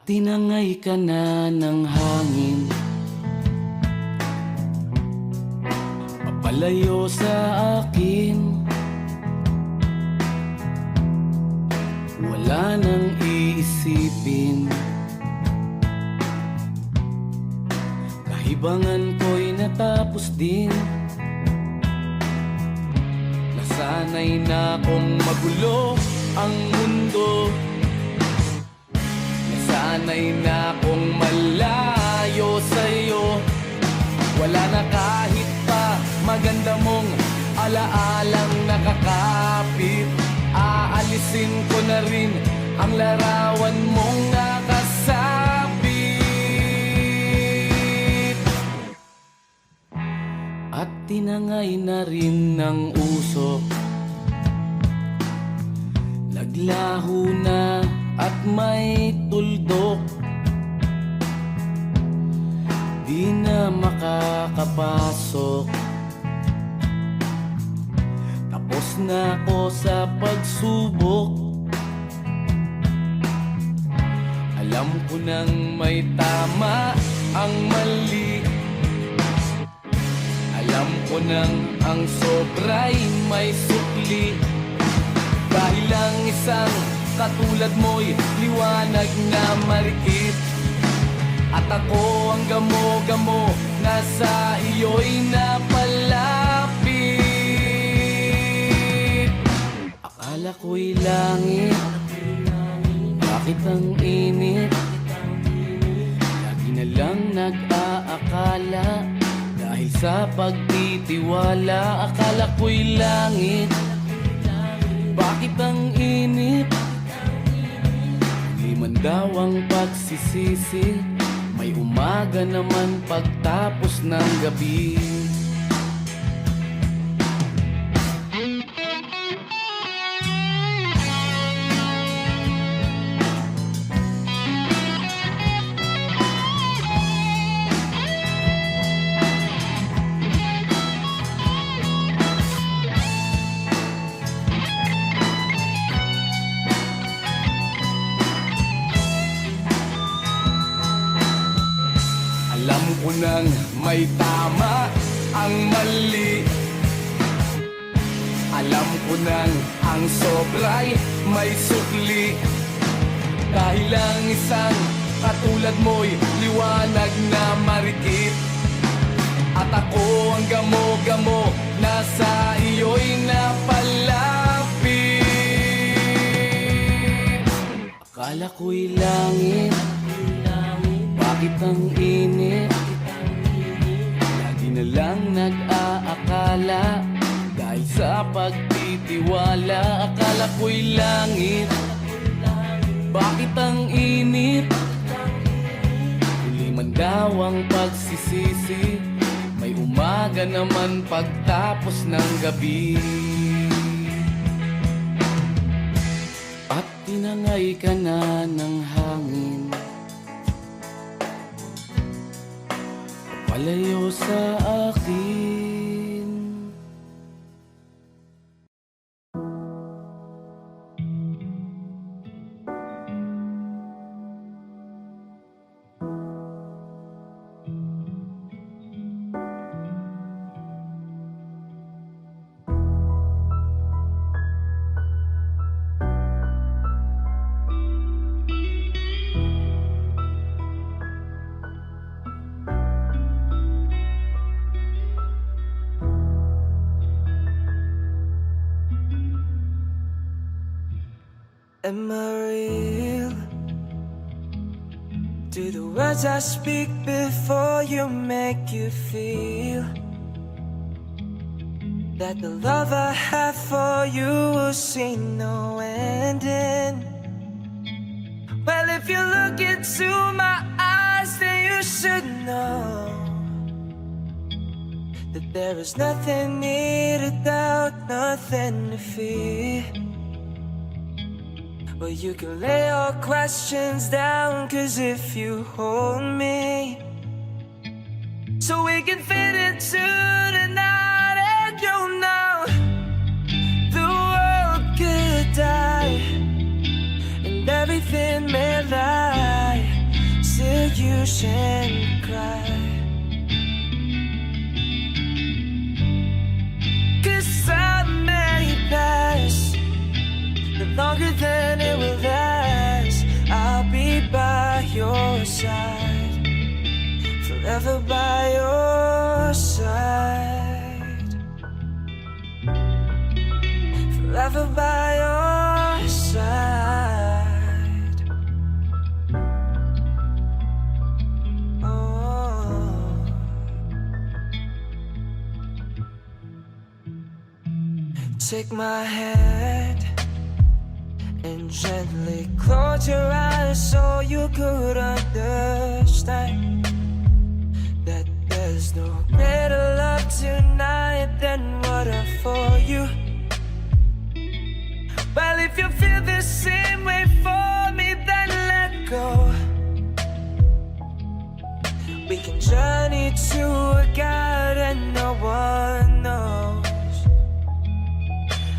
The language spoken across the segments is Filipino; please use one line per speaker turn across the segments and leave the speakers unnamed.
Tinangay ka na ng hangin, papalayo sa akin. Wala nang iisipin, kahibangan ko'y natapos din. Nasanay na kong magulo ang mundo, sanay na kong malayo sa'yo. Wala na kahit pa maganda mong alaalang nakakapit. Aalisin ko na rin ang larawan mong nakasabit. At tinangay na rin ng usok, naglaho na at may tuldok. Di na makakapasok, tapos na ako sa pagsubok. Alam ko nang may tama ang mali, alam ko nang ang sobra'y may sukli. Dahil lang isang katulad mo'y liwanag na marikit, at ako ang gamo-gamo na sa iyo'y napalapit. Akala ko'y langit, bakit ang init? Lagi na lang nag-aakala, dahil sa pagtitiwala. Akala ko'y langit, bakit ang init? Di man daw ang pagsisisi, may umaga naman pagtapos ng gabi. Alam ko nang may tama ang mali, alam ko nang ang sobra'y may sukli. Dahil lang isang katulad mo'y liwanag na marikit, at ako ang gamo-gamo na sa iyo'y napalapit. Akala ko'y langit, bakit ang init? Lagi na lang nag-aakala, dahil sa pagtitiwala. Akala ko'y langit, bakit ang init? Huli man daw ang pagsisisi, may umaga naman pagtapos ng gabi. At tinangay ka na ng hangin, palayo sa akin.
Am I real? Do the words I speak before you make you feel that the love I have for you will see no ending? Well, if you look into my eyes, then you should know that there is nothing need to doubt, nothing to fear. Well, you can lay your questions down, 'cause if you hold me, so we can fit into the night, and you'll know the world could die and everything may lie, you shouldn't cry. 'Cause time may pass, but longer than it will last. I'll be by your side, forever by your side, forever by your side. Oh. Take my hand and gently close your eyes so you could understand that there's no greater love tonight than what I for you. Well, if you feel the same way for me, then let go. We can journey to a garden no one knows.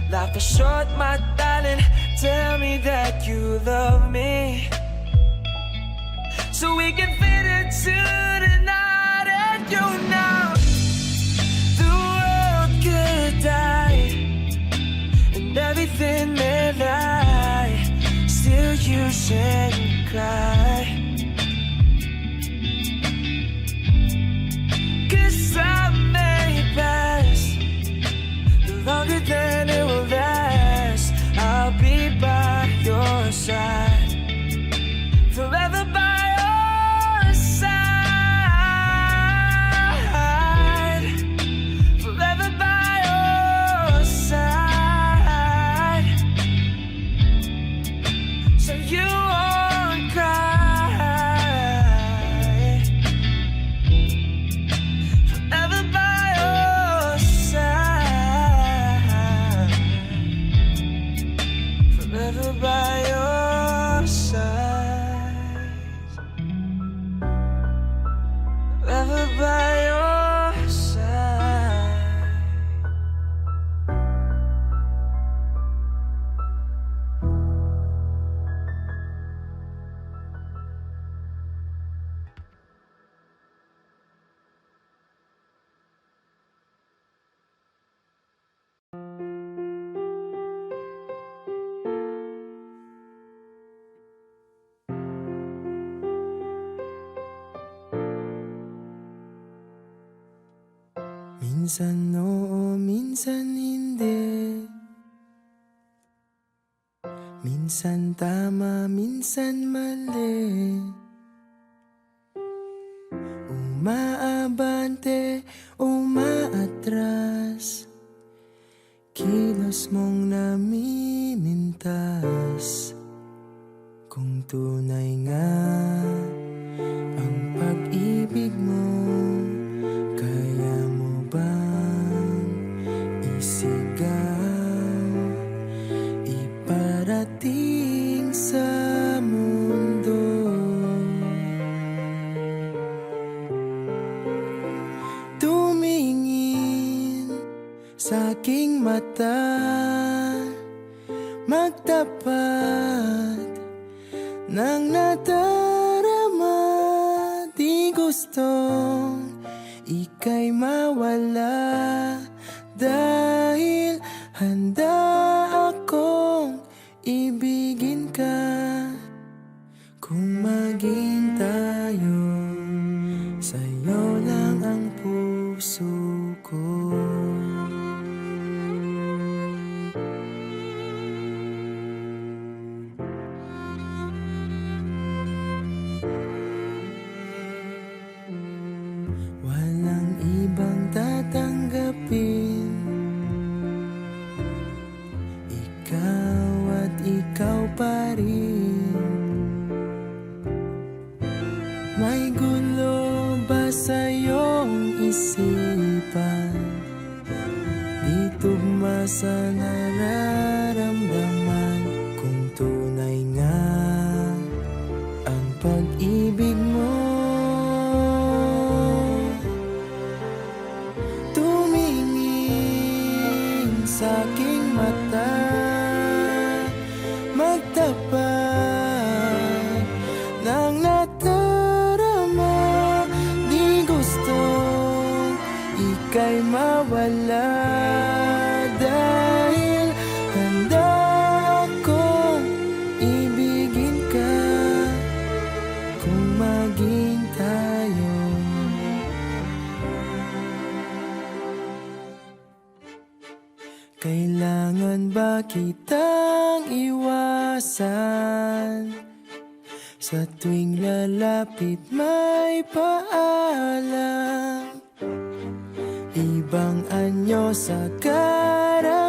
Life is short, my darling. Tell me that you love me, so we can fit into the night. And you know the world could die and everything may lie, still you shouldn't cry. 'Cause time may pass, longer than it will last. I'll be by your side, forever by your side, forever by your side, so you won't cry. Forever by your side, forever by your side, forever by your side.
Minsan oo, minsan hindi. Minsan tama, minsan mali. Umaabante, umaatras. Kilos mong namimintas. Kung tunay nga ang pag-ibig mo, kaya mo bang isigaw, iparating sa mundo? Tumingin sa aking mata, magtapat ng nadarama. Di gustong ika'y mawala, dahil handa akong ibigin ka. Kung maging tayo, sa'yo lang ang puso ko. Walang ibang tatanggapin, ikaw at ikaw pa rin. May gulo ba sa iyong isipan? Di tugma sa nararamdaman. Kung tunay nga ang pag-ibig mo, tumingin sa aking mata, magtapat ng nadarama. kitang iwasan. Sa tuwing lalapit may paalam. Ibang anyo sa karamihan.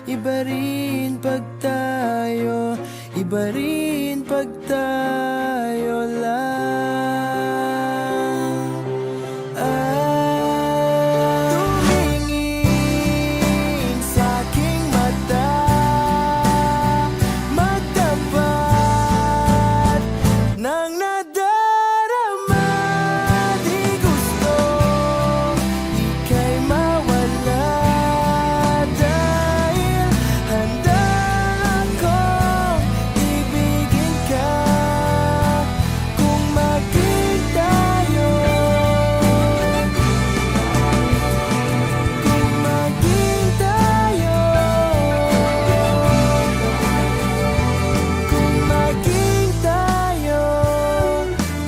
Iba rin pag tayo, iba rin pag tayo lang. Tumingin sa'king mata, magtapat ng nadarama. Di gusto ika'y mawala, dahil handa akong ibigin ka kung maging tayo. Kung maging tayo, kung maging tayo,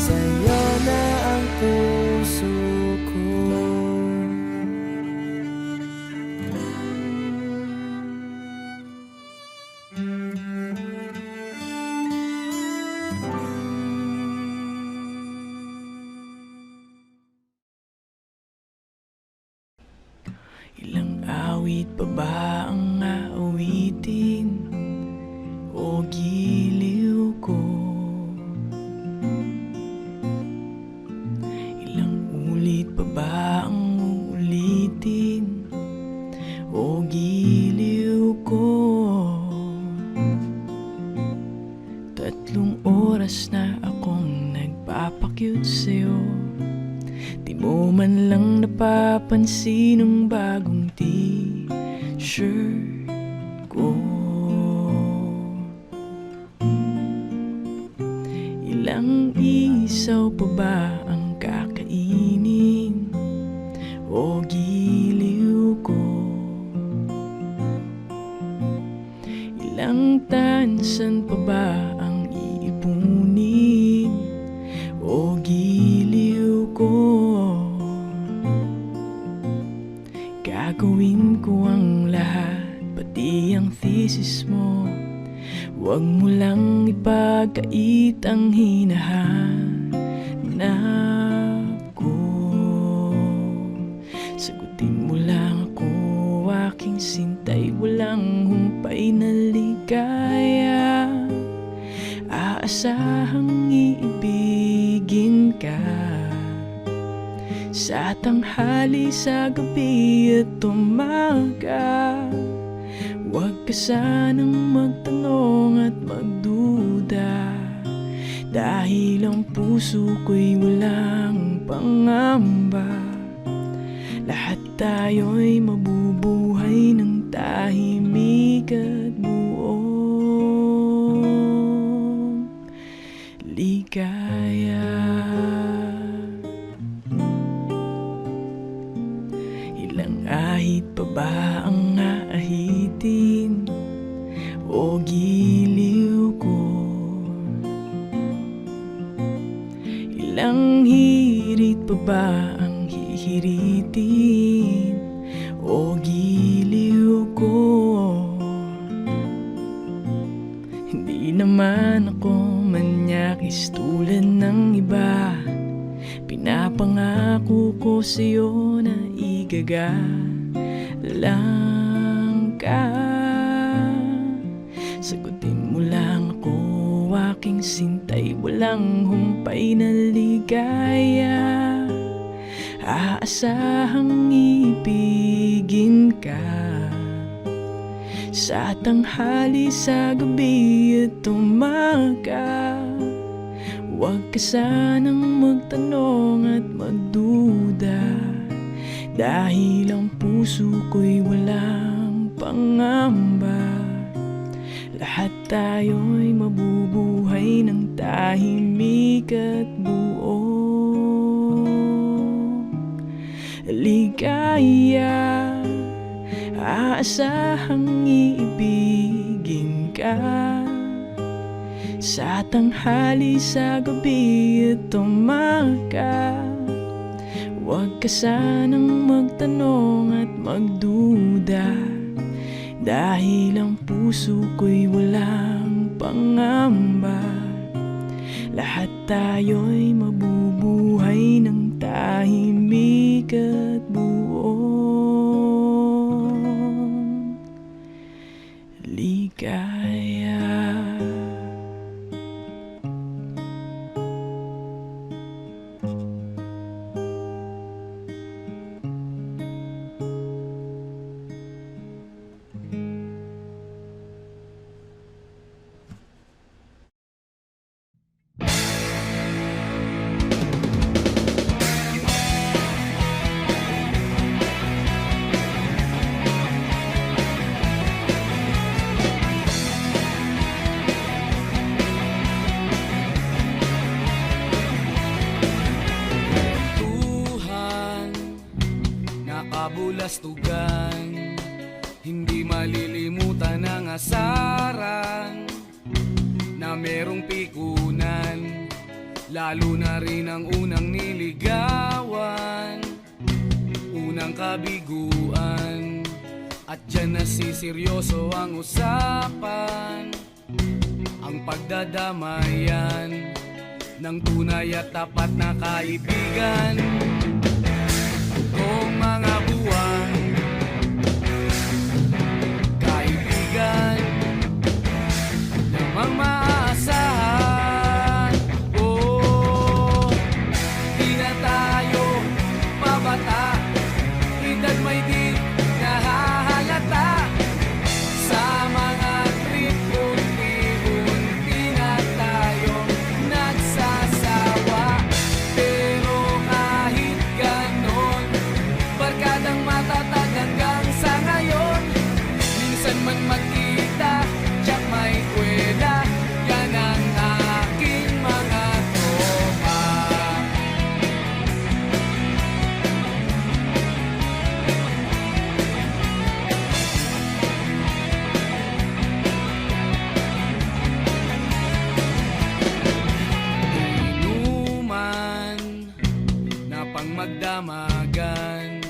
sa'yo na ang puso ko.
Ilang awit pa ba ang aawitin o giliw ko? Ilang ulit pa ba ang uulitin o giliw ko? 3 oras na akong nagpapakyut sa'yo. Di mo man lang napapansin ang bagong t-shirt ko. Ilang isaw pa ba ang kakainin o giliw ko? Ilang tansan pa ba ang iipunin o giliw ko? Gagawin ko ang lahat, pati ang thesis mo. Huwag mo lang ipagkait ang hinahanap ko. Sagutin mo lang ako, aking sintay, walang humpay na ligaya. Aasahang iibigin ka sa tanghali, sa gabi at umaga. Huwag ka sanang magtanong at magduda, dahil ang puso ko'y walang pangamba. Lahat tayo'y mabubuhay ng tahimik at buong ligaya. Ilang ahit pa ba ang aahitin o giliw ko? Ilang hirit pa ba ang hihiritin o giliw ko? Hindi naman ako manyakis tulad ng iba. Pinapangako ko sa'yo na igagalang ka. Sagutin mo lang ako, aking sintay, walang humpay na ligaya. Aasahang ibigin ka sa tanghali, sa gabi at umaga. Huwag ka sanang magtanong at magduda, dahil ang puso ko'y walang pangamba. Lahat tayo'y mabubuhay ng tahimik at buong ligaya. Aasahang iibigin ka sa tanghali, sa gabi at umaga. Huwag ka sanang magtanong at magduda, Dahil ang puso ko'y walang pangamba, lahat tayo'y mabubuhay ng tahimik at buong ligaya.
Tuhan, nakabulastugan, hindi malilimutan ang asaran na merong pikunan, lalo na rin ang unang niligawan, unang kabiguan, at dyan nasiseryoso ang usapan, ang pagdadamayan ng tunay at tapat na kaibigan. Kung mga buwan, kaibigan, namang maaasahan. Oh, di na tayo pabata, edad may di nahahalata. Sa mga trip, unti-unti na tayong nagsasawa. Pero kahit ganon, barkadang matatag hanggang sa ngayon. Minsan man magkita, tiyak may kwela, yan ang aking mga tropa. Inuman na pang magdamagan,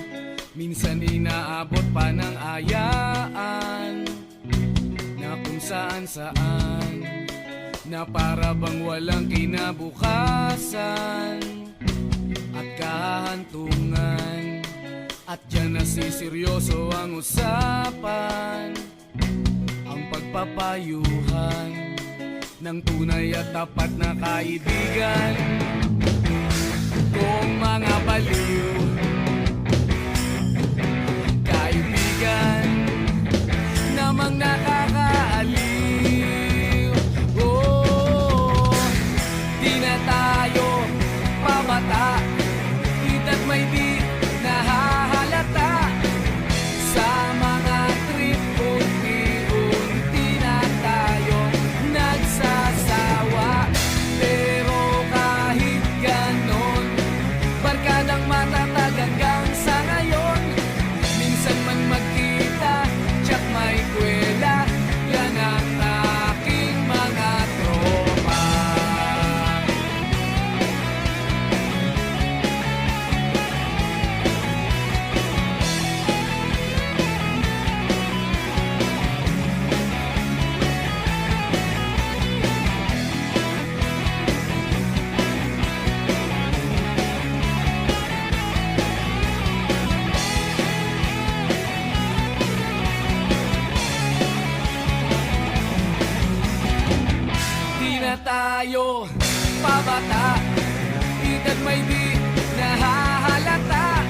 minsan inaabot pa ng ayaan, na kung saan-saan, na para bang walang kinabukasan at kahantungan. At dyan nasiseryoso ang usapan, ang pagpapayuhan ng tunay at tapat na kaibigan. Kung mga baliw, kaibigan, namang nakakaaliw. Oh, di na tayo pabata, edad may di nahahalata. Sa mga trip, unti-unti na tayong nagsasawa. Pero kahit ganon, barkadang matatag hanggang sa ngayon. Minsan man magkita, tiyak may kwela, yan ang aking mga tropa. Di na tayo pabata, edad may di nahahalata.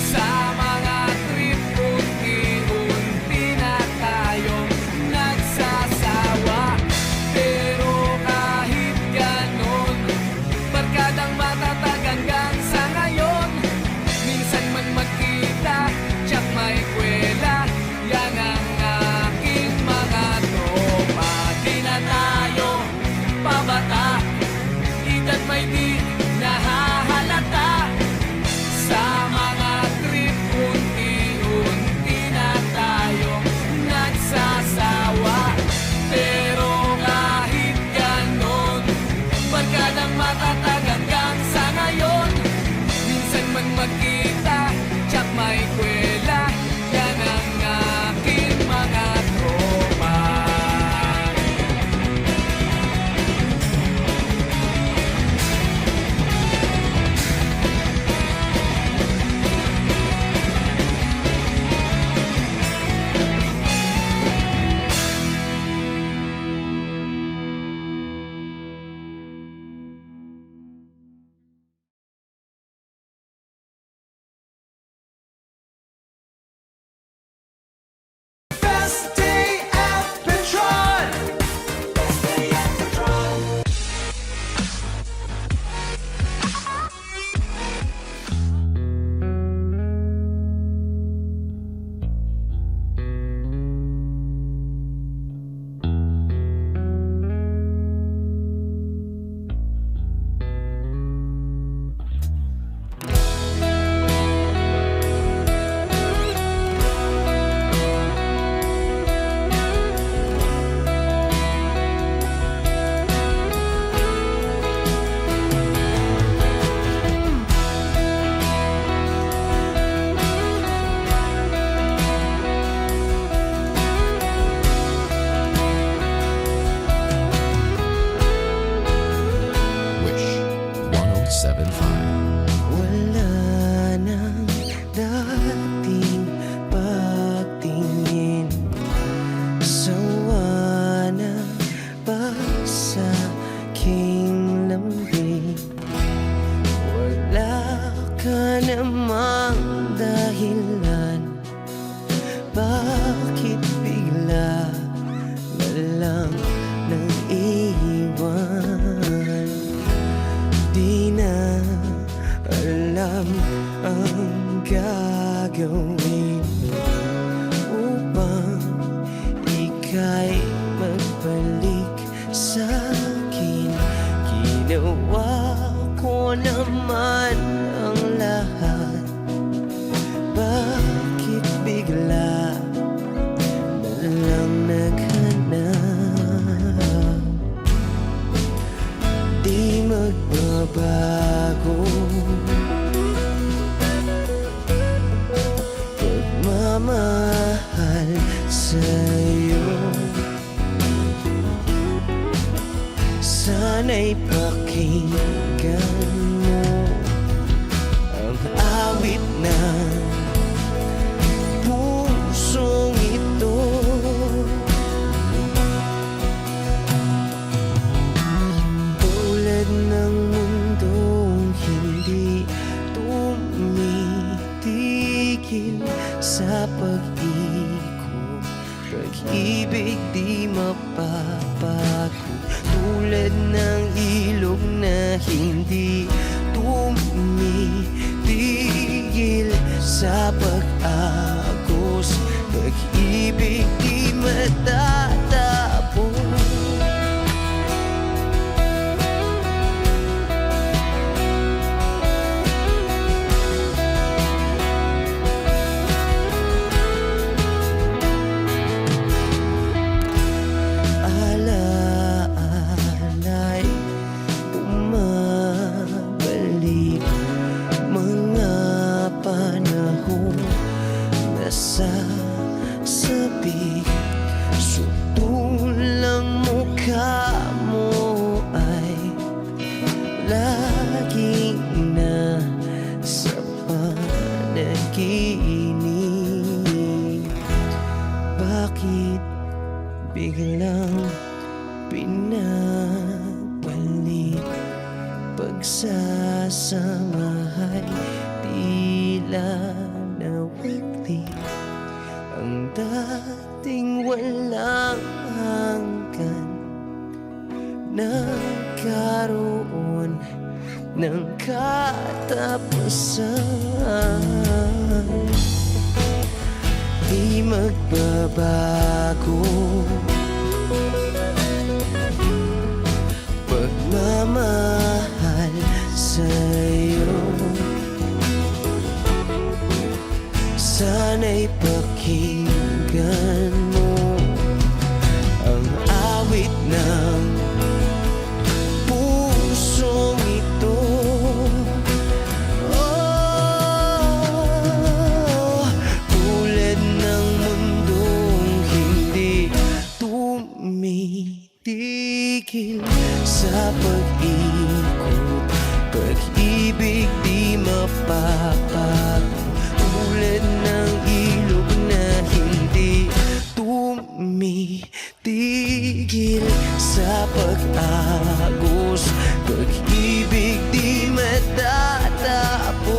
Sa mga trip, unti-unti na tayong nagsasawa. Pero kahit ganon, barkadang matatag hanggang sa ngayon. Minsan man magkita, tiyak may kwela, yan ang aking mga tropa. Di na tayo pabata, edad may di nahahalata. Sa mga trip, unti-unti na tayong nagsasawa. Pero kahit ganon, barkadang matatag hanggang sa ngayon. Minsan man magkita, tiyak may kwela, yan ang aking mga
iwan. Di na alam ang gagawin upang ika'y magbalik sa'kin. Ginawa ko naman ang lahat, bakit bigla na lang naghanap? Di magbabago pagmamahal sa'yo. Sana'y pakinggan mo ang awit ng pusong ito. Tulad ng mundong hindi tumitigil sa pag-ikot, pag-ibig di mapapago. Tulad ng ilog na hindi tumitigil sa pag-agos, pag-ibig di matatapos. Alaala'y bumabalik, mga panahon nasasabi. Sutulang mukha mo ay laging nasa panaginip. Bakit biglang pinabalik? Pagsasamahay tila nawagli, ang dating walang hanggan nagkaroon ng katapusan. Di magbabago pagmamahal sa'yo. Sana'y pakinggan mo ang awit ng pusong ito. Oh, tulad ng mundong hindi tumitigil sa pag-ikot, pag-ibig di mapapago. Tulad ng ilog na hindi tumitigil sa pag-agos, pag-ibig di matatapos.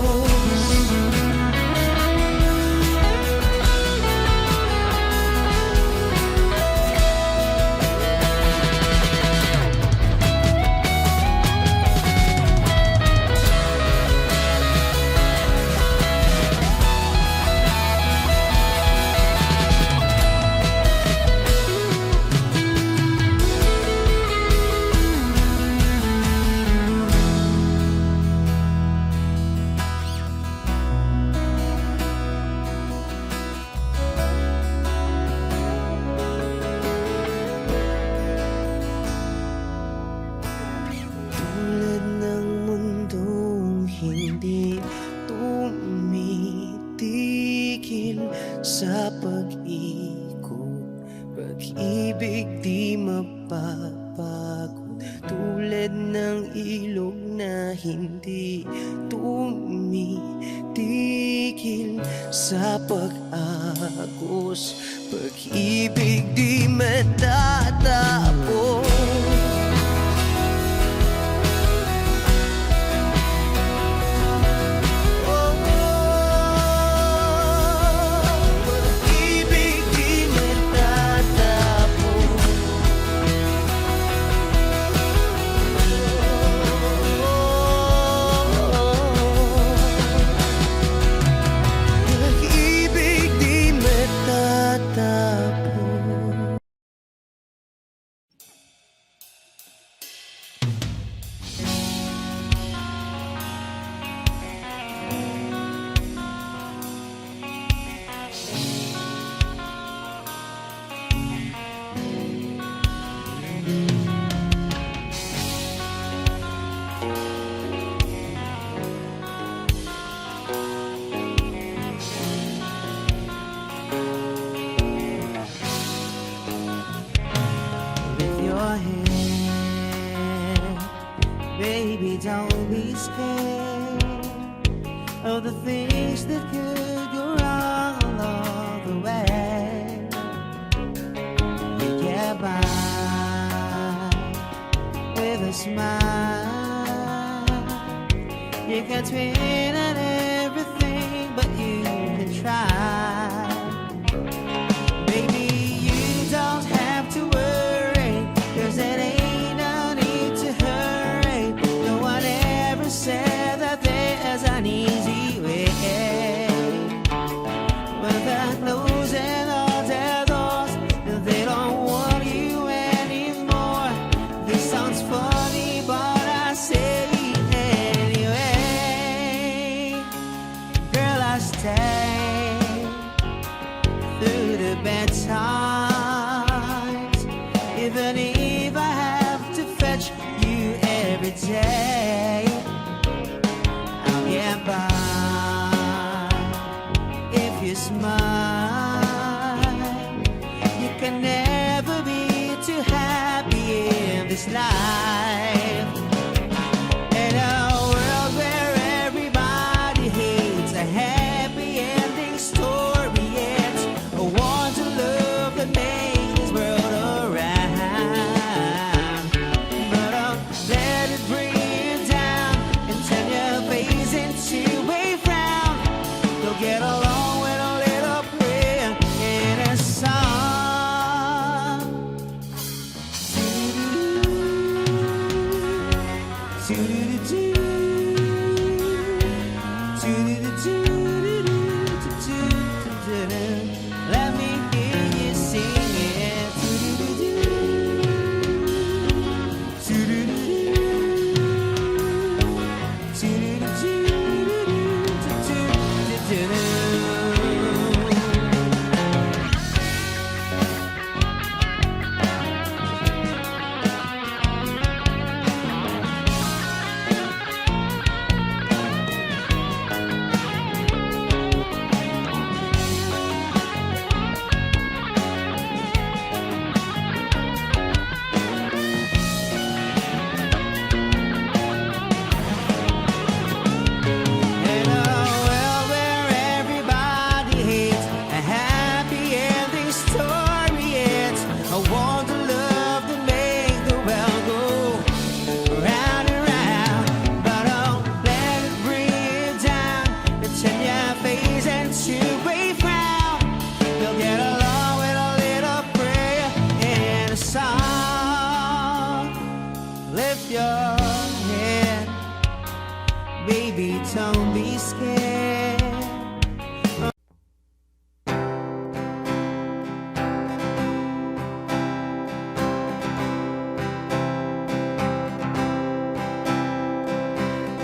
Tulad ng mundong hindi tumitigil sa pag-ikot, pag-ibig di mapapagod. Tulad ng ilog na hindi tumitigil sa pag-agos, pag-ibig di matatapos. Pag-ibig di matatapos. Baby, don't be scared of the things that could go wrong along the way. We get by with a smile. You can spin on everything, but you can try. Baby, you don't have to worry, 'cause it ain't no need to hurry. No one ever said that there's an easy way. When they're closing all their doors, they don't want you anymore. This sounds funny, but I say it anyway. Girl, I stay through the bad times, even if I have to fetch you every day. I'll get by if you smile. You can never be too happy in this life. In a world where everybody hates a happy ending story, it's a want to love that makes this world around. But don't let it bring you down and turn your face into a frown. You'll get along with a little prayer in a song. Let me hear you sing it. In a world where everybody hates a happy ending story, it's a want to love to make the world go round and round. But don't let it bring you down and turn your face into a frown. You'll get along with a little prayer in a song. Lift your head, baby, don't be scared.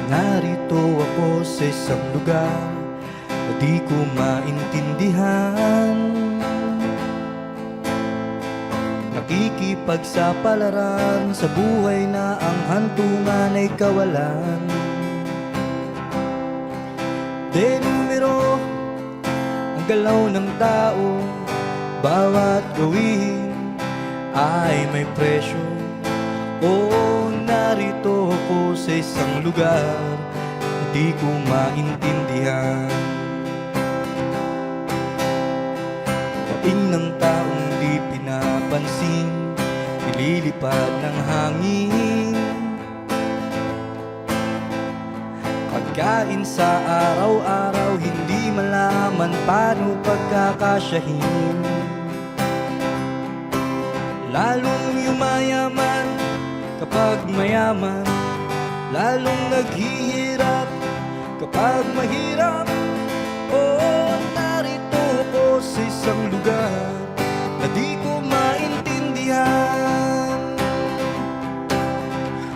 Narito ako sa isang lugar na di ko maintindihan. Nakikipagsapalaran sa buhay na ang hantungan ay kawalan. De numero ang galaw ng tao, bawat gawin ay may presyo. Oo, narito ako sa isang lugar di ko maintindihan. Daing ng taong di pinapansin, nililipad ng hangin. Pagkain sa araw-araw, hindi malaman paano pagkakasyahin. Lalong yumayaman kapag mayaman, lalong naghihirap kapag mahirap. Oo, narito ako sa isang lugar na di ko maintindihan.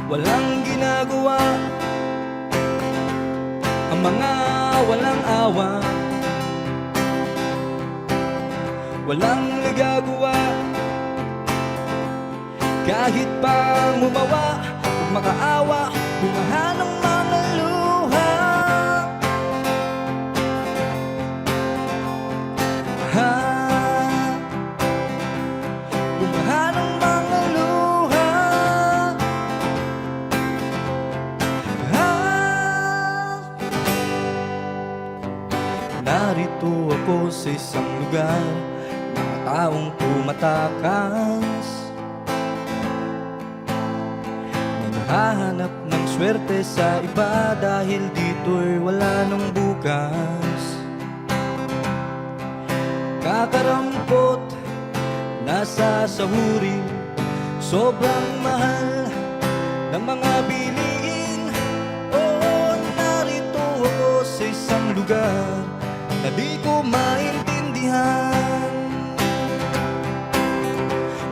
Walang ginagawa ang mga walang awa, walang nagagawa kahit pa gumawa o makaawa, bumaha ng mga luha. Bumaha ng mga luha. narito ako sa isang lugar, mga taong tumatakas, naghahanap ng swerte sa iba dahil dito'y wala nang bukas. Kakarampot, nasa sahurin, sobrang mahal ng mga bilihin. Oo, narito ako sa isang lugar na di ko maintindihan.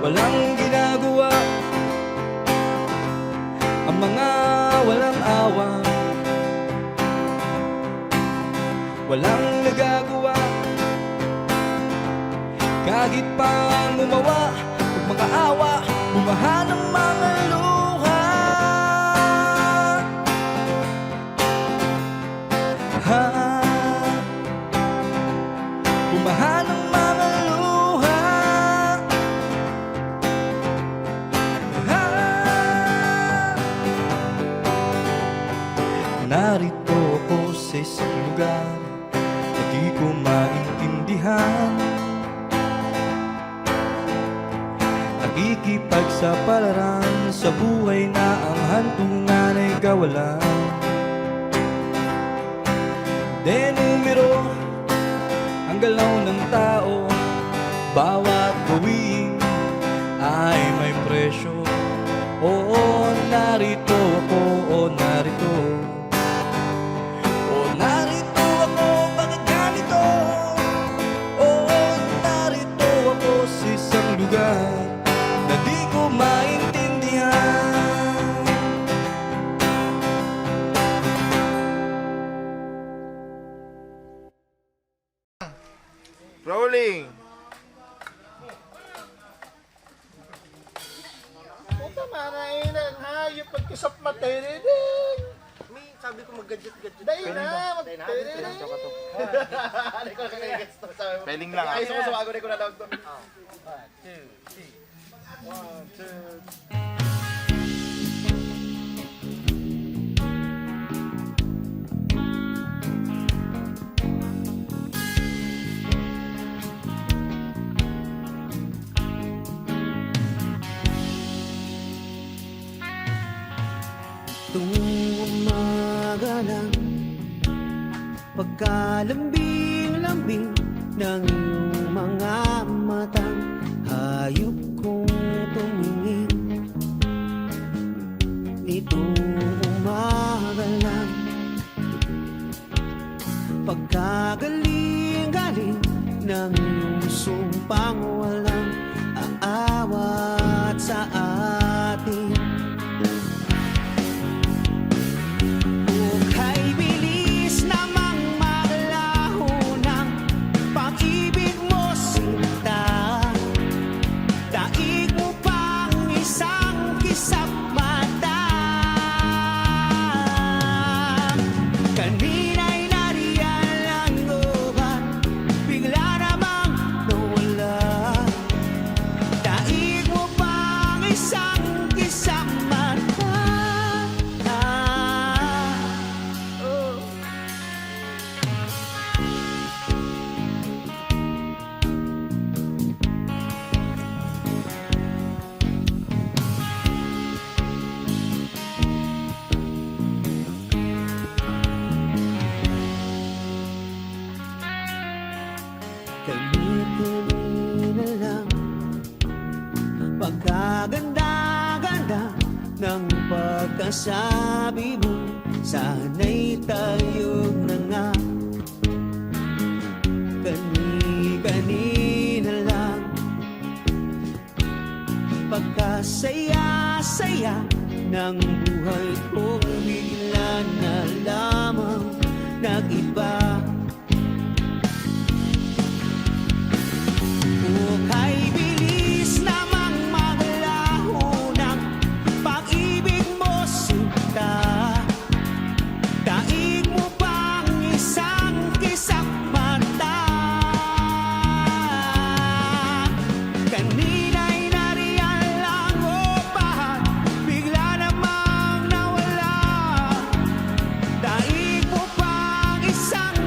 Walang ginagawa ang mga walang awa, walang nagagawa kahit pa gumawa, huwag makaawa, bumaha ng mga luha. Ha, bumaha ng mga luha. Ha, narito ako sa isang lugar na di ko maintindihan. Nakikipagsapalaran sa buhay na ang hantungan ay kawalan. Denumero ang galaw ng tao, bawat gawin ay may presyo. Oo, narito ako, narito. Narito ako, bakit ganito? Oo, narito ako sa isang lugar na di ko maintindihan.
Rolling!
Puta manainan ha, yung pagkasap matirinig.
May sabi ko mag-gadget-gadget.
Dahil na, matirinig. Ano ko lang nag-gets to.
Spelling lang, ah.
Ayos ko sa bago na ko na daw to. 1, 2, 3. 1, 2,
Tuwing umaga lang, pagkalambing-lambing ng iyong mga matang, hayop kong tumingin. Nitong umaga lang, pagkagaling-galing ng iyong sumpang walang aawat sa atin. Kay bilis namang maglaho ng pag-ibig mo, sinta. Daig mo pang isang kisap mata. Kanina'y nariyan ko ba, bigla namang nawala. Daig mo pang isang kisap mata. Kanina lang, pagkaganda-ganda ng pagkasabi mo, sana'y tayong na nga. Kanina lang, pagkasaya-saya ng buhay kong bigla na lamang nag-iba. Kay bilis namang maglaho ng pag-ibig mo, sinta. Daig mo pang isang kisap mata. Kanina'y nariyan lang o pahan, bigla namang nawala. Daig mo pang isang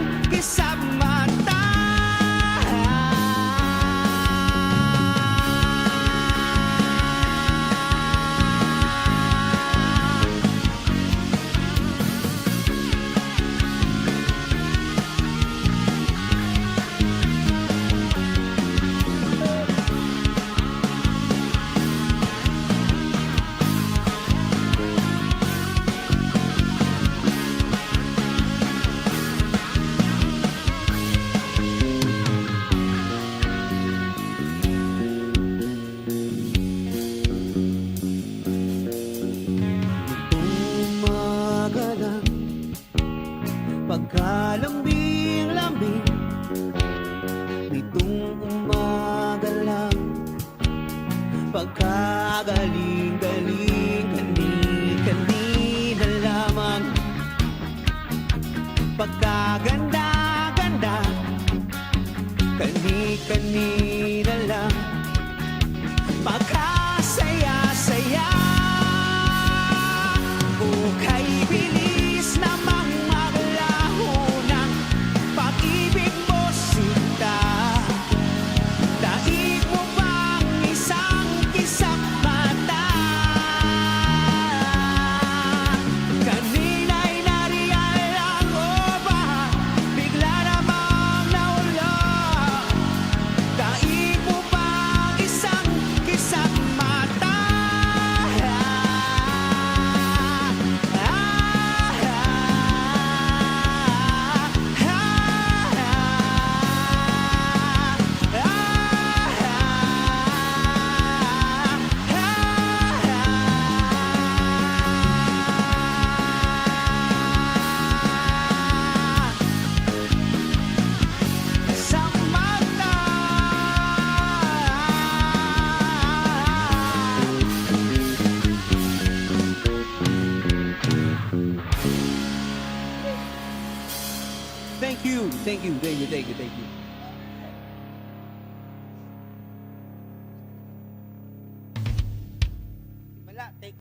Pagkalambing-lambing nitong umaga lang, pagkagaling-galing kani-kanina lamang, pagkaganda-ganda kani-kanina lang, pagkasaya-saya. Kay bilis namang maglaho ng pag-ibig mo, sinta. Daig mo bang isang kisap mata? Kanina'y nariyan lang o ba bigla namang naulog? Daig mo bang isang kisap mata? Sa mata. Thank you, thank you, thank you, thank you, thank you.
Wala, take.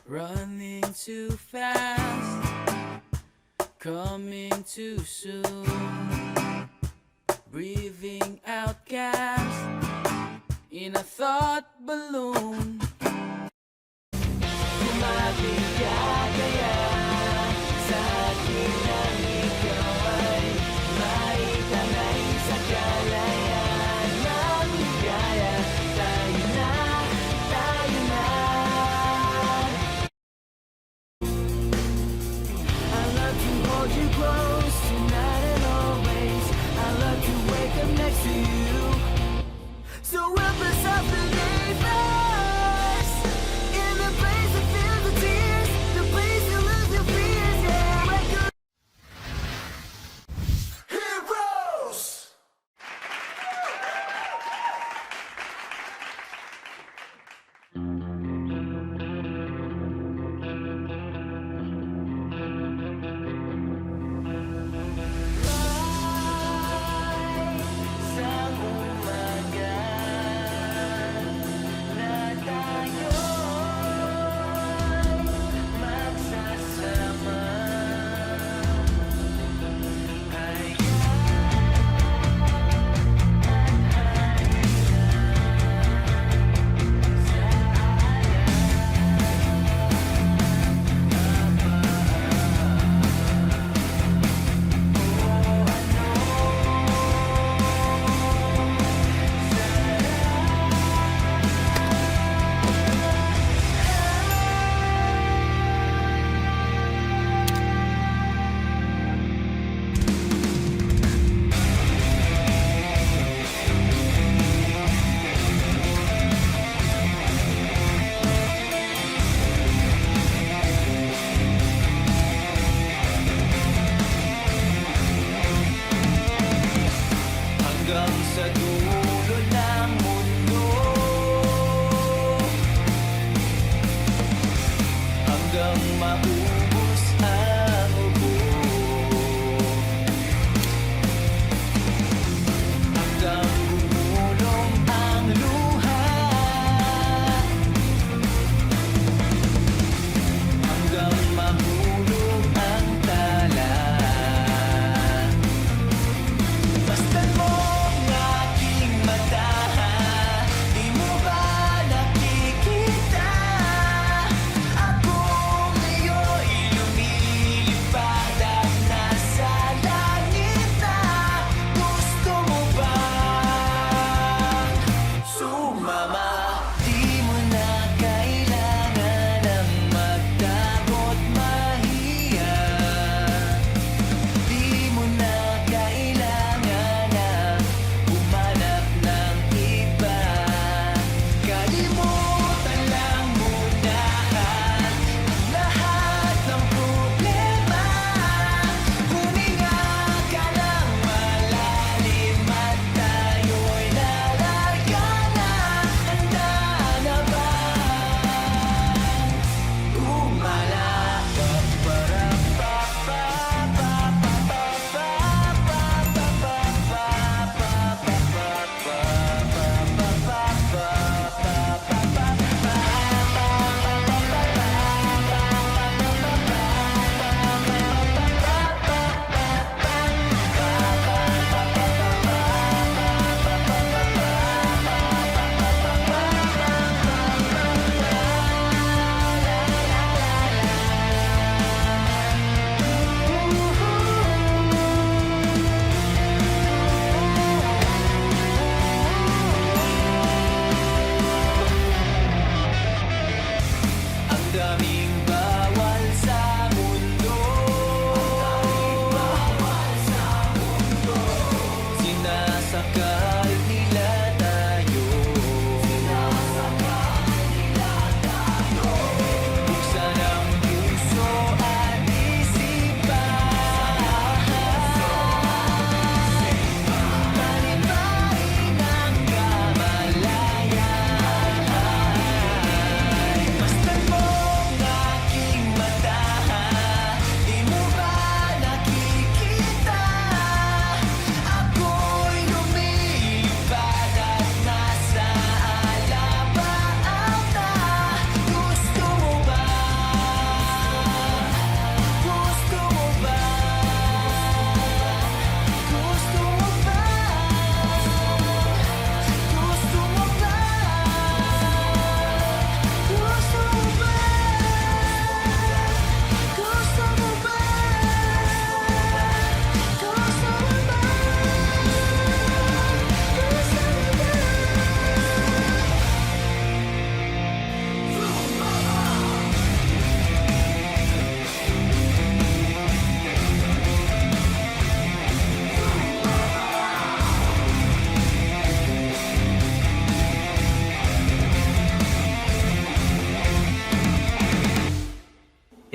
Running too fast, coming too soon, breathing out gas in a thought balloon. Mapigagaya sa akin ang ikaw ay maitanay sa kalayan ng ligaya. Tayo na, tayo na. I love to hold you close tonight and always. I love to wake up next to you. So help us off the day.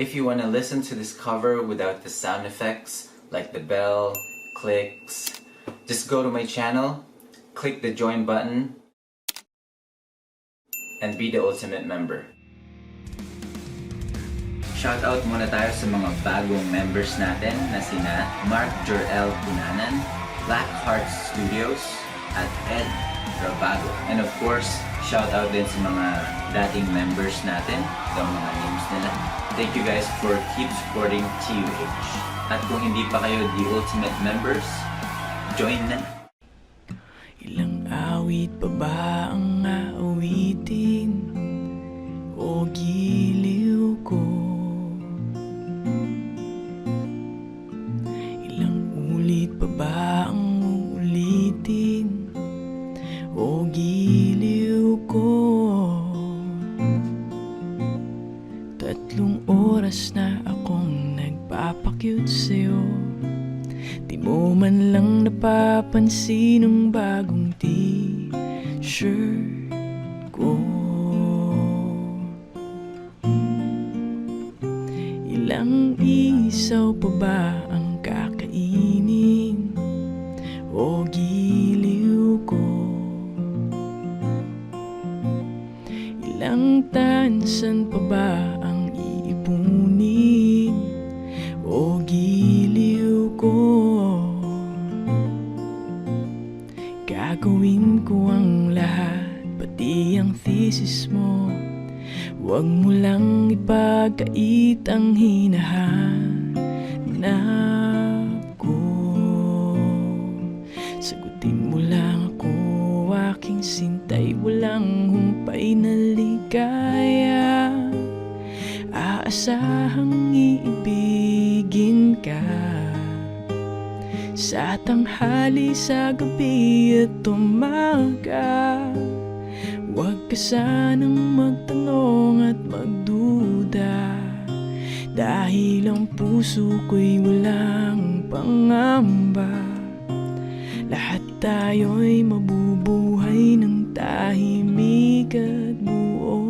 If you want to listen to this cover without the sound effects like the bell, clicks, just go to my channel, click the join button, and be the ultimate member. Shoutout muna tayo sa mga bagong members natin na sina Mark Jor-El Punanan, Black Heart Studios, at Ed Rabago. And of course, shoutout din sa mga dating members natin, itong mga names nila. Thank you guys for keep supporting TUH. At kung hindi pa kayo the ultimate members, join na!
Ilang awit pa ba ang aawitin o giliw ko? Ilang ulit pa ba ang uulitin o giliw ko? 3 oras na akong nagpapakyut sa'yo, di mo man lang napapansin ang bagong t-shirt ko. Ilang isaw pa ba ang kakainin o giliw ko? Ilang tansan pa ba ang iipunin o giliw ko? Gagawin ko ang lahat, pati ang thesis mo. Huwag mo lang ipagkait ang hinahanap ko. Sagutin mo lang ako, aking sintay, walang humpay na ligaya. Aasahang iibigin ka sa tanghali, sa gabi at umaga. Huwag ka sanang magtanong at magduda, dahil ang puso ko'y walang pangamba. Lahat tayo'y mabubuhay ng tahimik at buong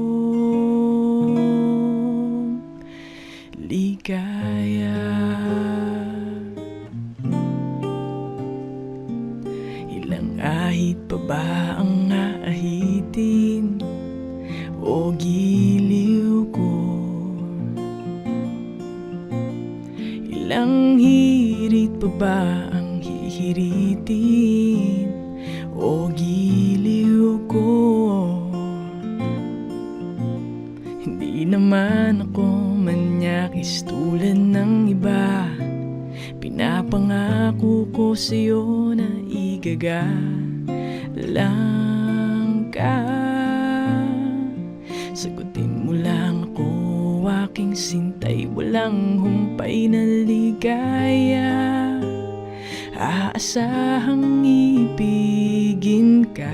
ligaya. Ilang ahit pa ba ang aahitin o giliw ko? Ilang hirit pa ba ang hihiritin o giliw ko? Hindi naman ako manyakis tulad ng iba. Pinapangako ko sa'yo na igagalang ka. Sagutin mo lang ako, aking sintay, walang humpay na ligaya. Aasahang ibigin ka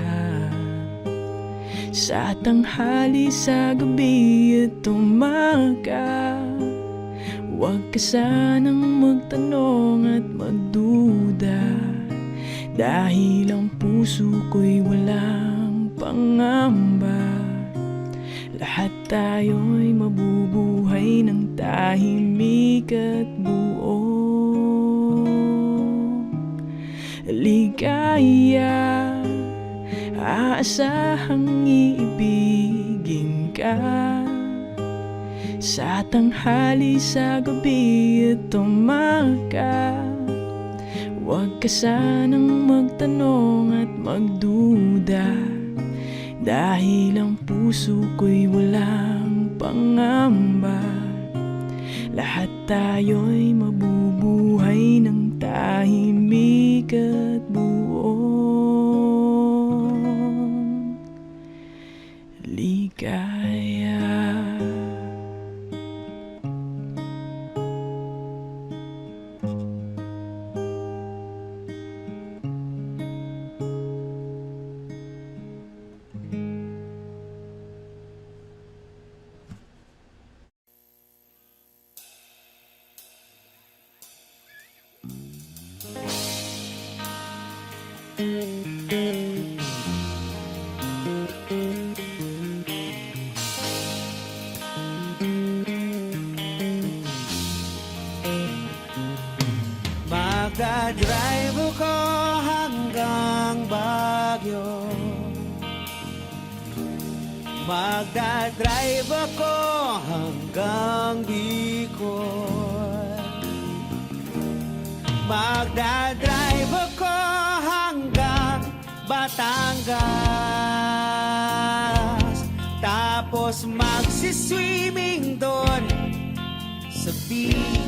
sa tanghali, sa gabi at umaga. Huwag ka sanang magtanong at magduda, dahil ang puso ko'y walang pangamba. Lahat tayo'y mabubuhay ng tahimik at buong ligaya. Aasahang iibigin ka sa tanghali, sa gabi at umaga. Huwag ka sanang magtanong at magduda, dahil ang puso ko'y walang pangamba. Lahat tayo'y mabubuhay ng tahimik at buong ligaya.
Magdadrive ako hanggang Baguio. Magdadrive ako hanggang Bicol. Magdadrive ako hanggang Batangas. Tapos magsiswimming doon sa beach.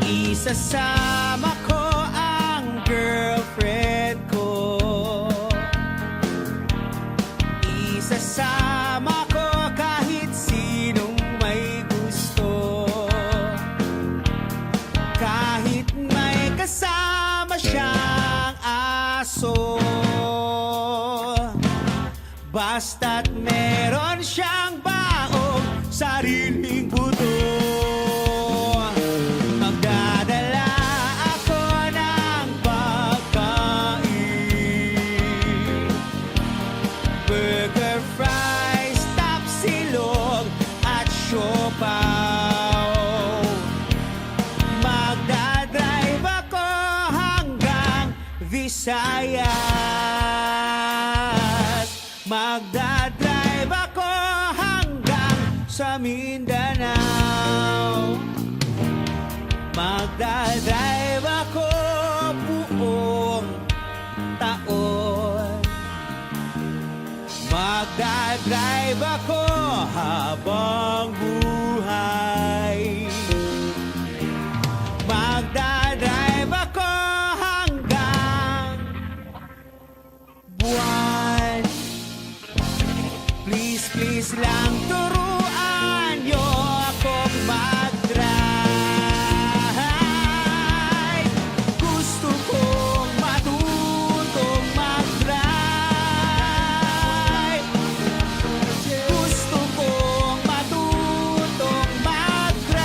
Isasama ko ang girlfriend ko. Isasama ko kahit sinong may gusto. Kahit may kasama siyang aso. Basta't meron siyang baong sariling buto. Magdadala ako ng pagkain. Burger, fries, tapsilog at siopaw. Magdadrive ako hanggang Visayas. Magdadrive ako hanggang sa Mindanao. Magdadrive ako buong taon. Magdadrive ako habang buhay. Magdadrive ako hanggang buwan. Please, please lang turuan niyo akong mag-drive. Gusto kong matutong mag-drive. Gusto kong matutong mag-drive.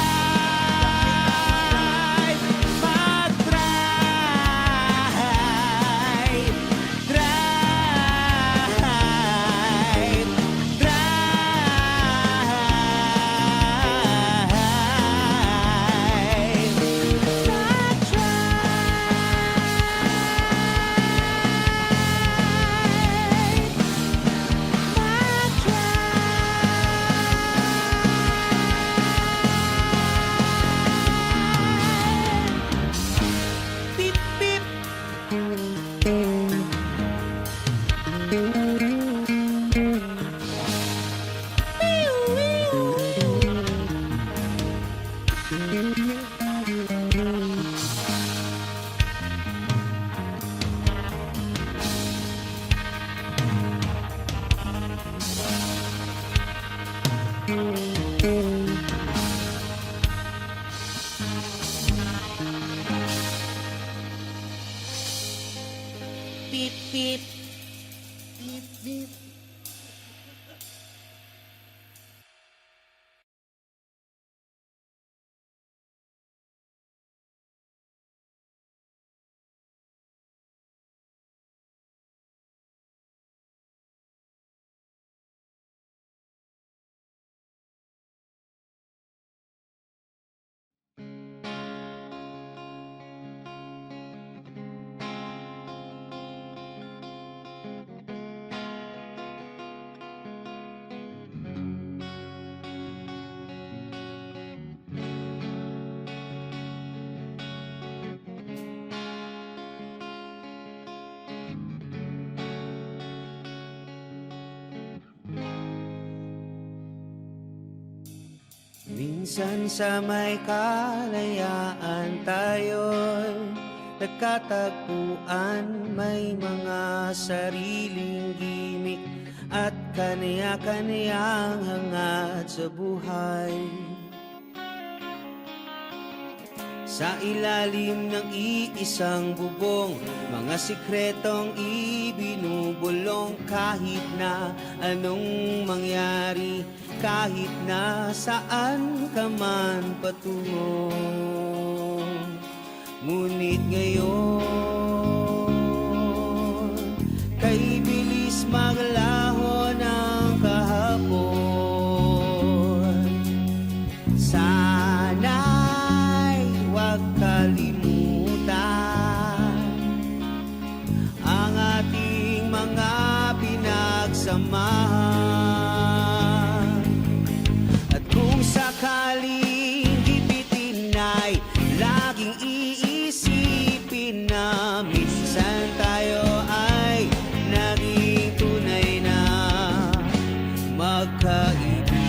Mag-drive. Drive. Beep, beep. Beep, beep. Beep, beep. Minsan sa may kalayaan tayo'y nagkatagpuan. May mga sariling gimmick at kaniya-kaniyang hangad sa buhay. Sa ilalim ng iisang bubong, mga sikretong ibinubulong. Kahit na anong mangyari, kahit na saan ka man patungo. Ngunit ngayon, kay bilis maglaho ng kahapon. Sana'y huwag kalimutan At kung sakaling gipitin ay laging iisipin na minsan tayo ay naging tunay na magkaibigan.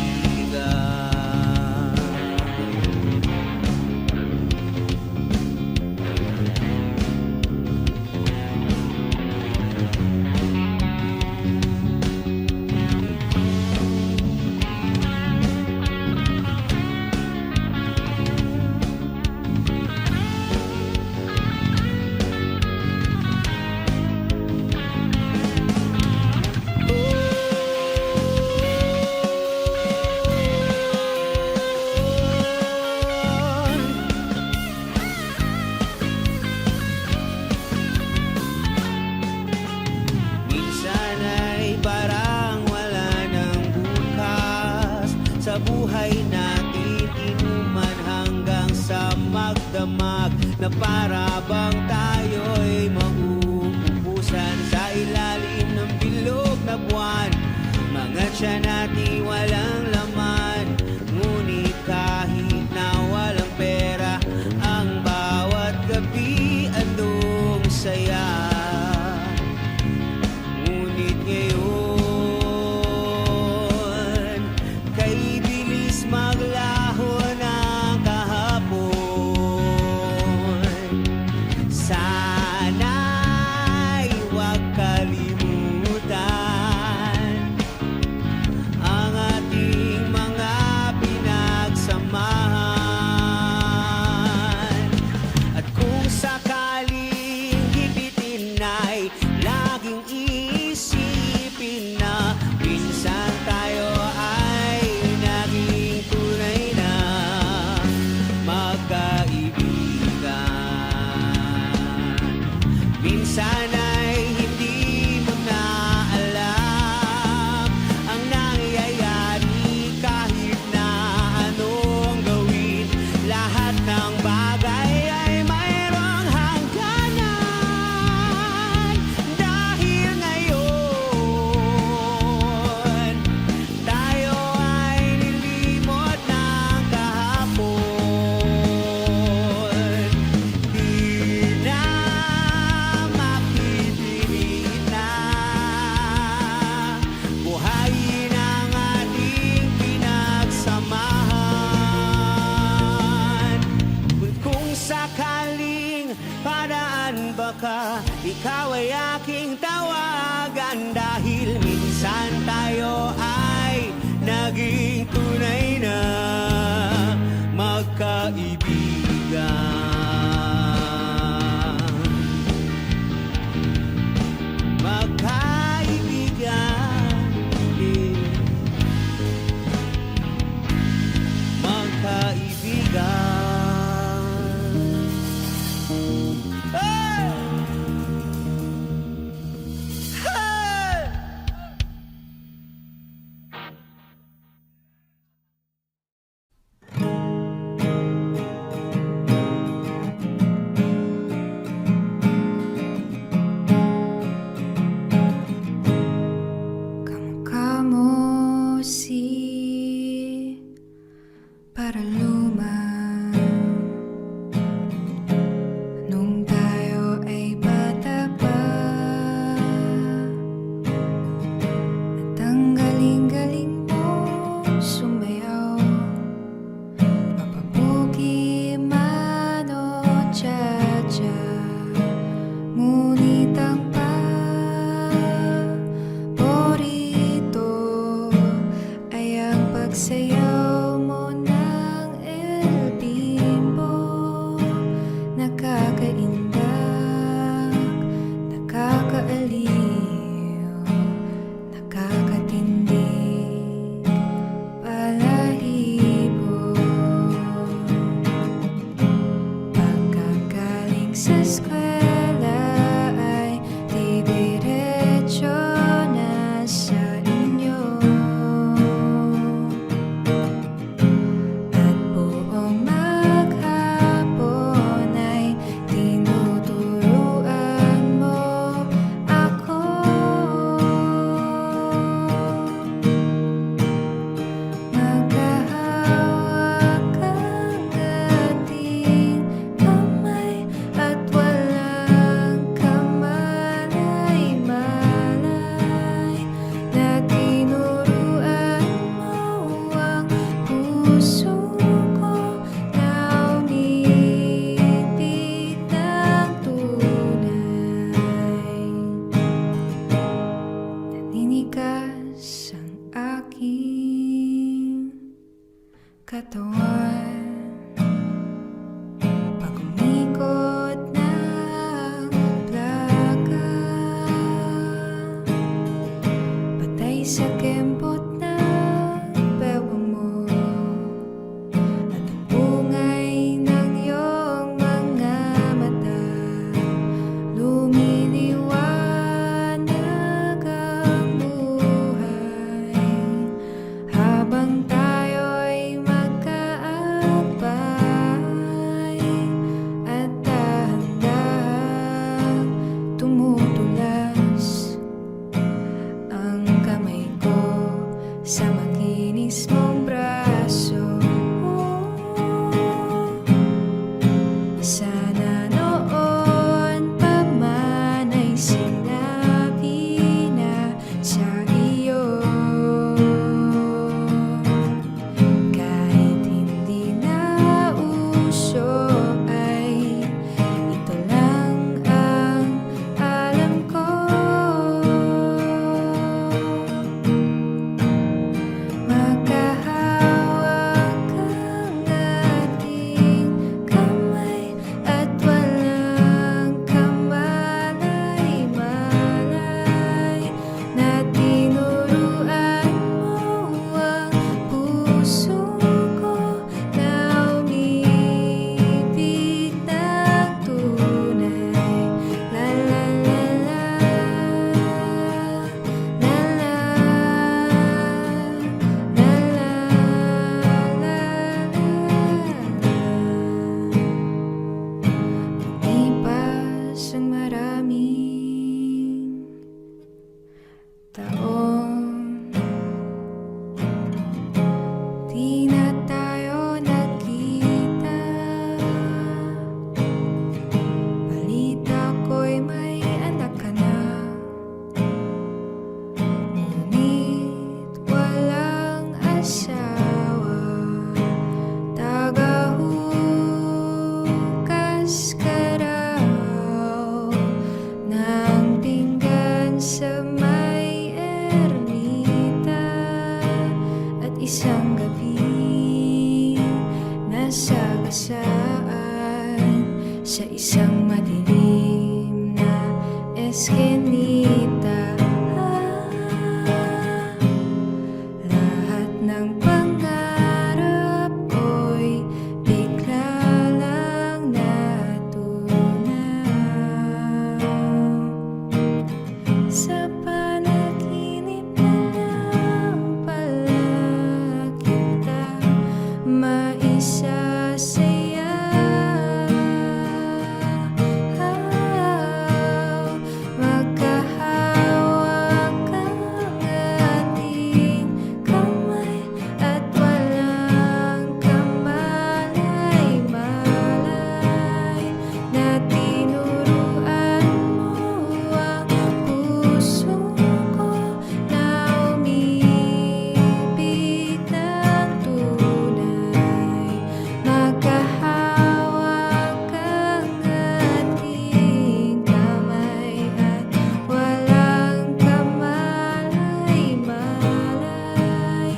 Minsan ay parang wala ng bukas sa buhay natin, inuman hanggang sa magdamag na para bang tayo'y mauubusan sa ilalim ng bilog na buwan. Mga tiyan natin walang laman, ngunit kahit na walang pera, ang bawat gabi andong saya. Ngunit ngayon, kay bilis maglaho ng kahapon. Sana'y huwag kalimutan ang ating mga pinagsamahan. At kung sakaling gipitin ay laging iisipin na minsan tayo ay naging tunay na magkaibigan. Minsan ay hindi mo na alam ang nangyayari kahit na anong gawin. Lahat ng bagay ay mayroong hangganan. Dahil ngayon, tayo ay nilimot ng kahapon. Di na makipilit na buhayin ang ating pinagsamahan. Kung sakaling paraan baka ikaw ay aking tawagan, dahil minsan tayo ay naging tunay na magkaibigan. Magkaibigan, magkaibigan. Hey! Hey!
Kamukha mo si Paraluma nung tayo ay bata pa, at ang galing-galing mo sumayaw, mapabugi man o cha-cha. Ngunit ang paborito katawan. Pag umikot ng plaka, patay sa kembot ng bewang mo, at ang bungay ng iyong mga mata, lumiliwanag ang buhay habang tayo'y magkaakbay at dahan-dahang tumutulas ang kamay ko sa makinis mong braso. Sana noon pa man ay sinabi na sa iyo, kahit hindi na uso ay ito lang ang alam ko. Magkahawak ang ating kamay at walang kamalay-malay na tinuruan mo ang puso ko na umibig ng tunay. La la la la, la la, Lumipas ang maraming taon, di na tayo nagkita. Balita ko'y may anak ka na, ngunit walang asawa. Tagahukas ka raw ng pinggan sa may ermita, at isang gabi nasagasaan sa isang madilim na eskinita. Lahat ng pangarap ko'y bigla lang natunaw. Sa panaginip na lang pala kita maisasaya. Magkahawak ang ating kamay at walang kamalay-malay na tinuruan mo ang puso ko na umibig ng tunay. Magkahawak ang ating kamay at walang kamalay-malay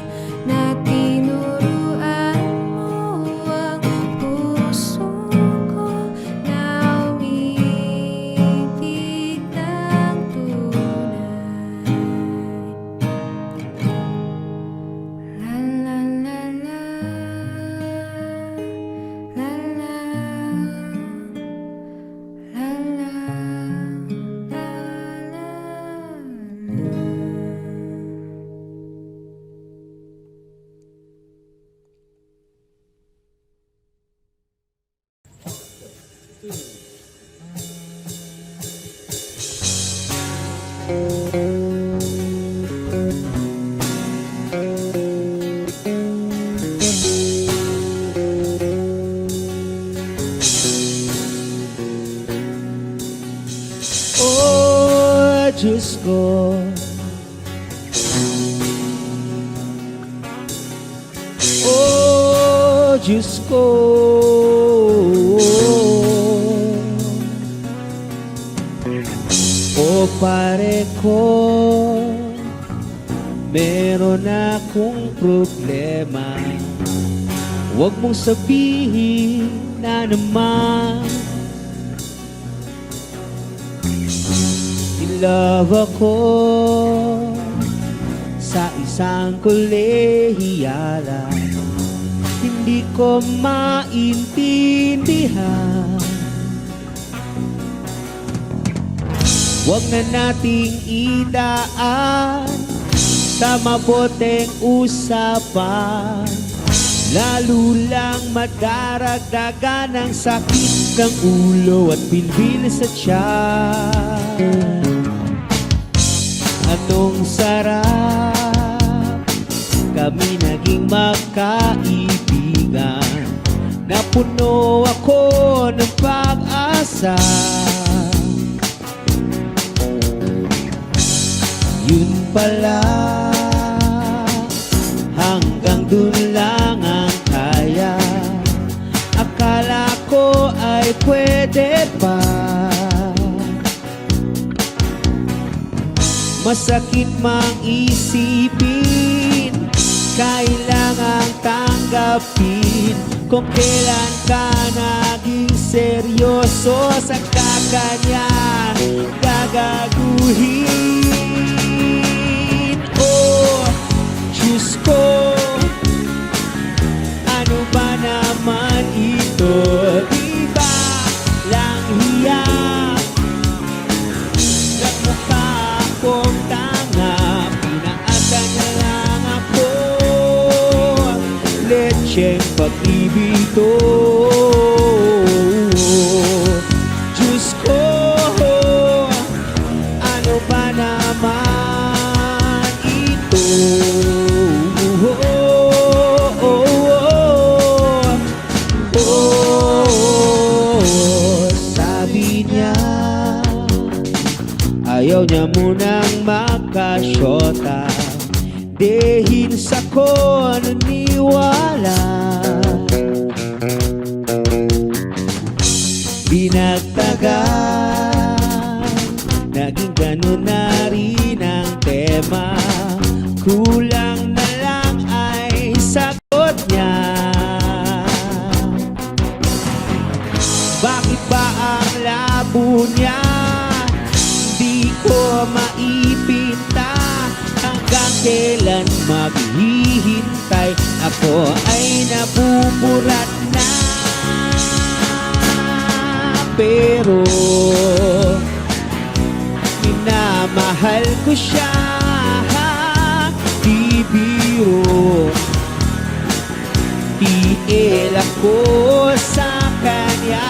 na tinuruan mo ang puso ko na umibig ng tunay. La la la la, la la, la la, la la.
Oh, Diyos ko, oh, Diyos ko, o pare ko, meron akong problema. Huwag mong sabihin na naman in love ako sa isang kolehiyala. Hindi ko maintindihan. Huwag na nating idaan sa maboteng usapan, lalo lang madaragdagan ng sakit ng ulo at bilbil sa tiyan. Anong sarap kami naging magkaibigan, napuno ako ng pag-asa. Yun pala, hanggang dun lang ang kaya. Akala ko ay pwede pa. Masakit mang isipin, kailangang tanggapin. Kung kailan ka naging seryoso, saka kanya gagaguhin. Oh, Diyos ko, ano ba naman ito? Di ba lang hiya? Nagmukha akong tanga, pinaasan na lang ako. Lecheng pag-ibig to. Diyos ko, ano ba naman ito? Sabi niya, ayaw niya munang makasyota. Dahil sa ko naniwala, dinagtagan, naging ganun na rin ang tema. Kulang na lang ay sagot niya. Bakit ba ang labo niya? Di ko maipinta. Hanggang kailan maghihintay? Ako ay nabuburat na. Pero minamahal ko siya. Di biro, tiil ako sa kanya.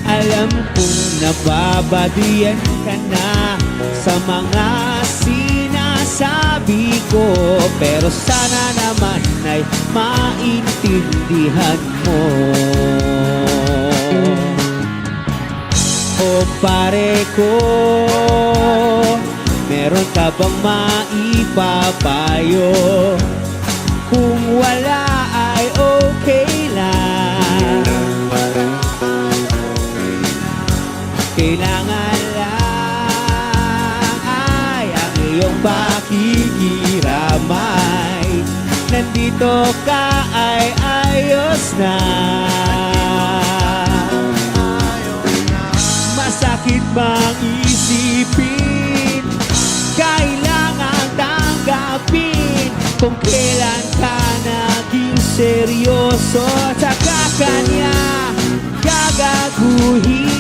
Alam kong nababadiyan ka na sa mga sinasabi ko, pero sana naman ay maintindihan mo. O pare ko, meron ka bang maipapayo? Kung wala ay okay lang. Kailangan lang ay ang iyong pakikiramay. Nandito ka ay ayos na. Masakit bang isipin, kailangan tanggapin. Kung kailan ka naging seryoso, saka kanya gagaguhin.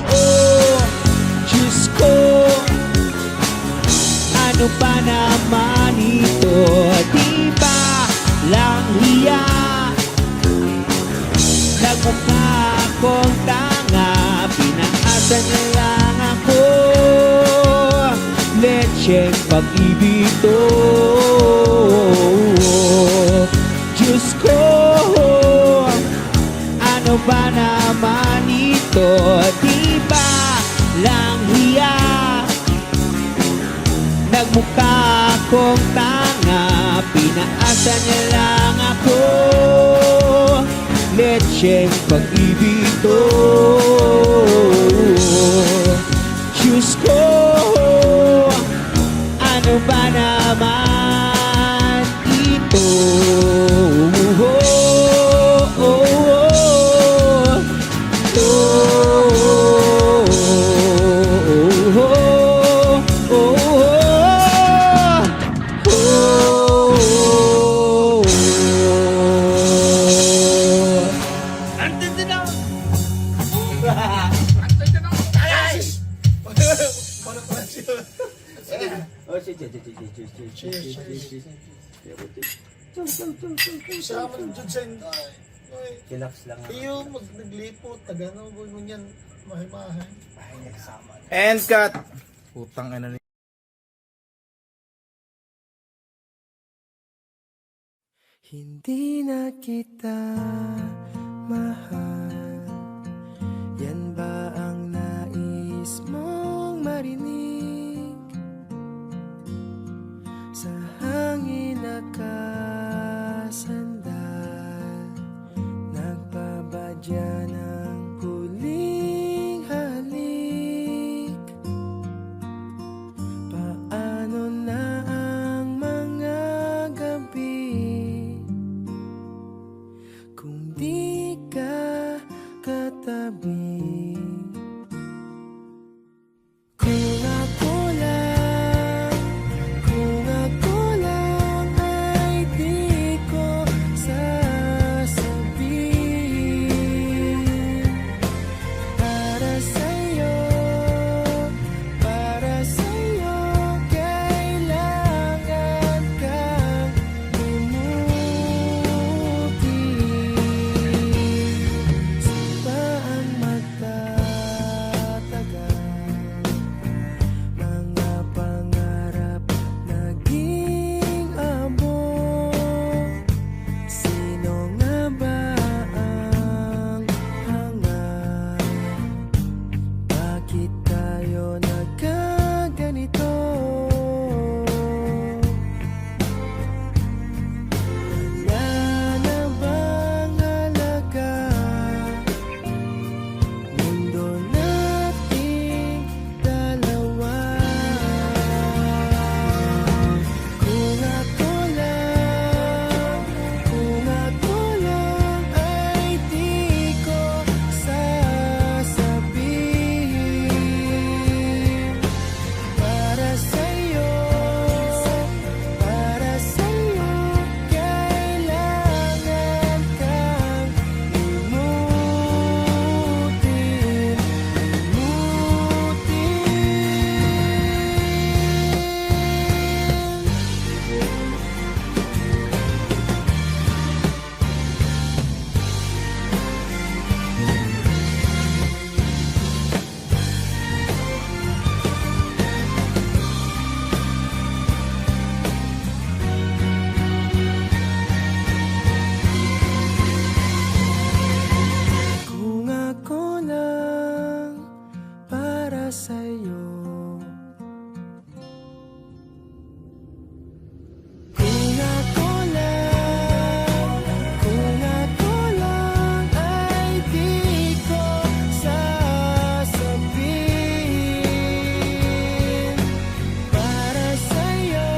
Oh, Diyos ko, ano ba naman ito? Di ba lang hiya? Nagmukha akong tanga, pinaasan niya lang ako. Lecheng pag-ibig to. Diyos ko, ano ba naman ito? Di ba lang hiya? Nagmukha akong tanga, pinaasan niya lang ako. Lecheng pag-ibig to. Diyos ko, ano ba naman ito?
Salamat dyan sa inyo.
Relax lang.
Iyo, naglipot, tagano, mo yan, mahimahay.
And cut! Putang ina ni...
Hindi na kita mahal. Yan ba ang nais mong marinig? Sa hangin nakasandal, nagbabadya ng huling halik. Paano na ang mga gabi kung di ka katabi? Kung ako lang ay di ko sasabihin. Para sa'yo, kailangan kang lumutin. Ba ang magtatagal? Mga pangarap naging abot. Sino nga ba ang hangal? Bakit tayo nagkaganito? Wala na bang halaga mundo nating dalawa? Kung ako lang ay di ko sasabihin. Para sa'yo, kailangan kang limutin. Kung ako lang para sa'yo. Kung ako lang ay di ko sasabihin. Para sa'yo,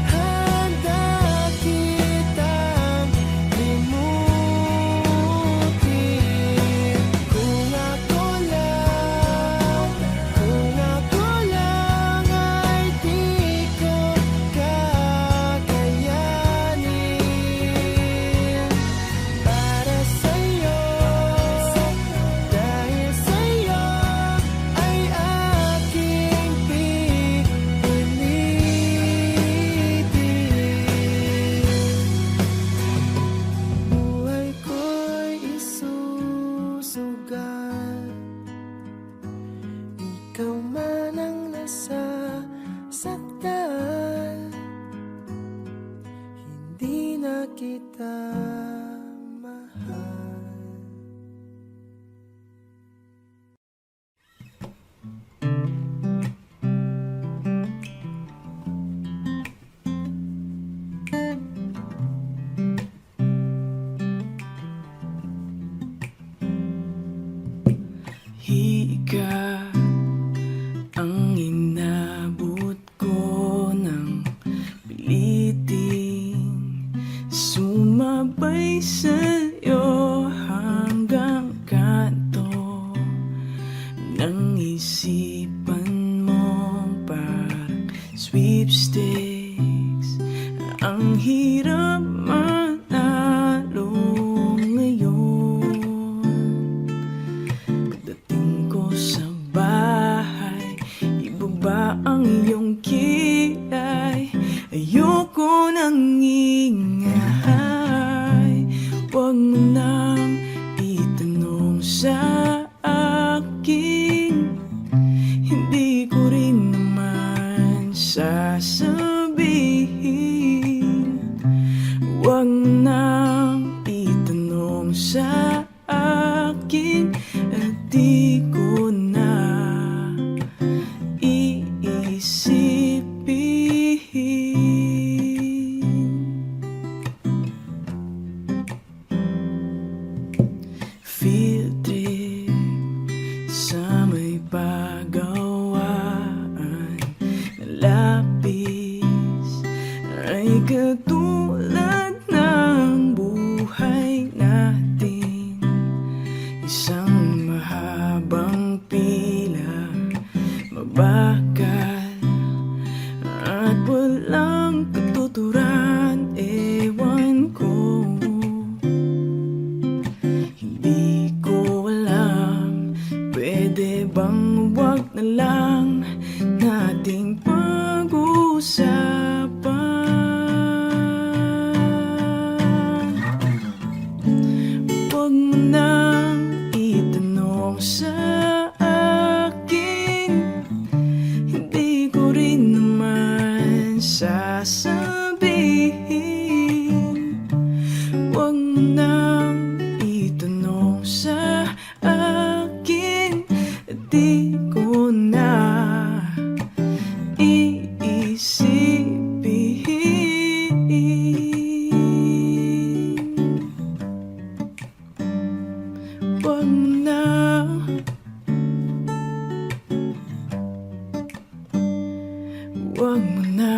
handa kitang limutin. Kung ako lang ay di ko kakayanin. Para sa'yo, dahil sa'yo ay aking pipilitin. Buhay ko'y isusugal, ikaw man ang nasasaktan. Hindi na kita mahal.
Higa ang inabot ko ng piliting sumabay sa'yo hanggang kanto ng isipan mo. Parang sweepstakes, ang hirap manalo ngayon. Dating ko sa bahay, ba ang iyong kilay? Ayoko nang ingay. Huwag mo nang itanong sa akin. Hindi ko rin naman sasabihin. Huwag mo nang itanong sa akin. At di ko na field trip sa may pagawaan na lapis ay katulad ng buhay natin. Isang mahabang pila, mabakal at walang katuturan. Ewan ko, hindi ko alam. Pwede bang wag na lang nating pag-usapan? Huwag mo nang itanong sa akin. Hindi ko rin naman sasabihin. Huwag mo nang itanong sa akin. Di ko na iisipin. Huwag mo na. Huwag mo na.